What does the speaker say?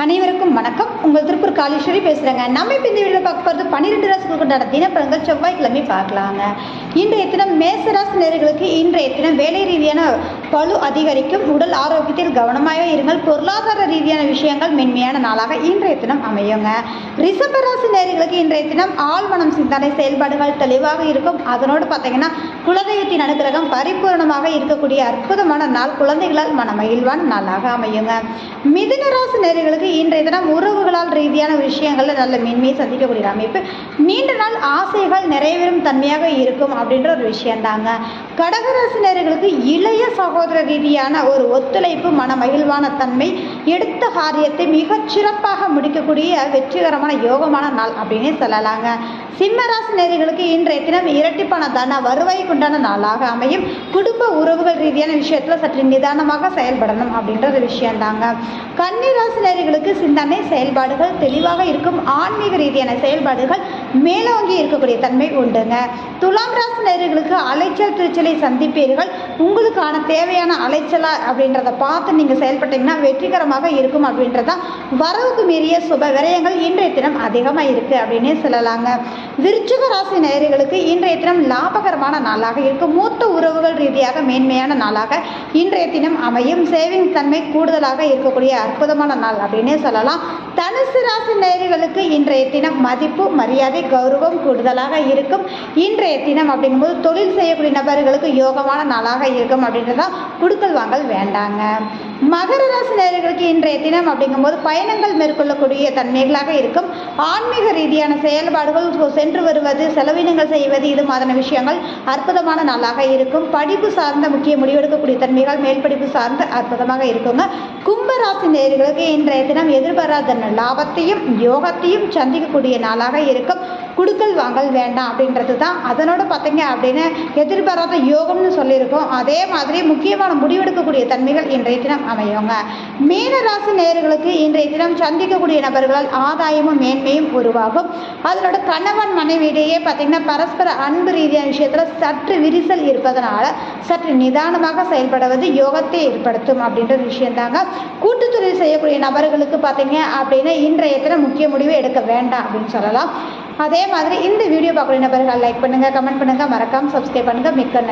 அனைவருக்கும் வணக்கம். உங்கள் திருப்பூர் காளீஸ்வரி பேசுகிறேங்க. நம்ம இப்போ இந்த வீடியோவில் பார்க்க போகிறது 12 ராசிகளுக்கு உண்டான தினப்பலன்கள் செவ்வாய்க்கிழமை பார்க்கலாங்க. இன்றைய தினம் மேசராசி நேயர்களுக்கு இன்றைய தினம் வேலை ரீதியான பளு அதிகரிக்கும். உடல் ஆரோக்கியத்தில் கவனமாக இருங்கள். பொருளாதார ரீதியான விஷயங்கள் மென்மையான நாளாக இன்றைய தினம் அமையுங்க. ரிஷபராசி நேயர்களுக்கு இன்றைய தினம் ஆழ்மனம் சிந்தனை செயல்பாடுகள் தெளிவாக இருக்கும். அதனோடு பார்த்தீங்கன்னா குலதெய்வத்தின் அனுகிரகம் பரிபூர்ணமாக இருக்கக்கூடிய அற்புதமான நாள். குழந்தைகளால் மனமகிழ்வான நாளாக அமையுங்க. மிதுன ராசி நேயர்களுக்கு இன்றைய தினம் உறவுகளால் ரீதியான விஷயங்கள்ல நல்ல மென்மையை சந்திக்கக்கூடிய அமைப்பு. நீண்ட நாள் ஆசைகள் நிறைவேறும் தன்மையாக இருக்கும் அப்படின்ற ஒரு விஷயம் தாங்க. கடகராசி நேயர்களுக்கு இளைய சகோதர ரீதியான ஒரு ஒத்துழைப்பு, மன மகிழ்வான தன்மை, எடுத்த காரியத்தை மிகச் சிறப்பாக முடிக்கக்கூடிய வெற்றிகரமான யோகமான நாள் அப்படின்னு சொல்லலாங்க. சிம்மராசி நேயர்களுக்கு இன்றைய தினம் இரட்டிப்பான தன வருவாய்க்குண்டான நாளாக அமையும். குடும்ப உறவுகள் ரீதியான விஷயத்துல சற்று நிதானமாக செயல்படணும் அப்படின்ற ஒரு விஷயம் தாங்க. கன்னிராசி நேயர்களுக்கு சிந்தனை செயல்பாடுகள் தெளிவாக இருக்கும். ஆன்மீக ரீதியான செயல்பாடுகள் மேலோங்கி இருக்கக்கூடிய தன்மை உண்டுங்க. துலாம் ராசி நேயர்களுக்கு அலைச்சல் திருச்சலை சந்திப்பீர்கள். உங்களுக்கான தேவையான அலைச்சலா அப்படின்றத பார்த்து நீங்க செயல்பட்டீங்கன்னா வெற்றிகரமாக இருக்கும் அப்படின்றதா. வரவுக்கு மீறிய சுப விரயங்கள் இன்றைய தினம் அதிகமாக இருக்கு அப்படின்னே சொல்லலாங்க. விருச்சிக ராசி நேயர்களுக்கு இன்றைய தினம் லாபகரமான நாளாக இருக்கும். மூத்த உறவுகள் ரீதியாக மேன்மையான நாளாக இன்றைய தினம் அமையும். சேவிங் தன்மை கூடுதலாக இருக்கக்கூடிய அற்புதமான நாள் அப்படின்னே சொல்லலாம். தனுசு ராசி நேயர்களுக்கு இன்றைய தினம் மதிப்பு, மரியாதை, கௌரவம் கூடுதலாக இருக்கும். இன்றைய தினம் அப்படிங்கும்போது தொழில் செய்யக்கூடிய நபர்களுக்கு யோகமான நாளாக இருக்கும் அப்படின்றதா. குடுக்கல் வாங்கல் வேண்டாங்க. மகர ராசி நேயர்களுக்கு இன்றைய தினம் அப்படிங்கும்போது பயணங்கள் மேற்கொள்ளக்கூடிய தன்மைகளாக இருக்கும். ஆன்மீக ரீதியான செயல்பாடுகள், சென்று வருவது, செலவினங்கள் செய்வது, இது மாதிரியான விஷயங்கள் அற்புதமான நாளாக இருக்கும். படிப்பு சார்ந்த முக்கிய முடிவெடுக்கக்கூடிய தன்மைகள், மேல் படிப்பு சார்ந்த அற்புதமாக இருக்குங்க. கும்பராசி நேயர்களுக்கு இன்றைய தினம் எதிர்பாராத லாபத்தையும் யோகத்தையும் சந்திக்கக்கூடிய நாளாக இருக்கும். குடுக்கல் வாங்கல் வேண்டாம் அப்படின்றது தான். அதனோட பார்த்தீங்க அப்படின்னு எதிர்பாராத யோகம்னு சொல்லியிருக்கோம். அதே மாதிரி முக்கியமான முடிவெடுக்கக்கூடிய தன்மைகள் இன்றைய தினம் அமையுங்க. மீன ராசி நேயர்களுக்கு இன்றைய தினம் சந்திக்கக்கூடிய நபர்களால் ஆதாயமும் மேன்மையும் உருவாகும். அதனோட கணவன் மனைவியிடையே பார்த்தீங்கன்னா பரஸ்பர அன்பு ரீதியான விஷயத்தில் சற்று விரிசல் இருப்பதனால சற்று நிதானமாக செயல்படுவது யோகத்தை ஏற்படுத்தும் அப்படின்ற விஷயம் தாங்க. கூட்டு தொழில் செய்யக்கூடிய நபர்களுக்கு பார்த்தீங்க அப்படின்னா இன்றைய தினம் முக்கிய முடிவு எடுக்க வேண்டாம் அப்படின்னு சொல்லலாம். அதே மாதிரி இந்த வீடியோ பார்க்கக்கூடிய நபர்கள் லைக் பண்ணுங்க, கமெண்ட் பண்ணுங்க, மறக்காம சப்ஸ்கிரைப் பண்ணுங்க. மிக்க நன்றி.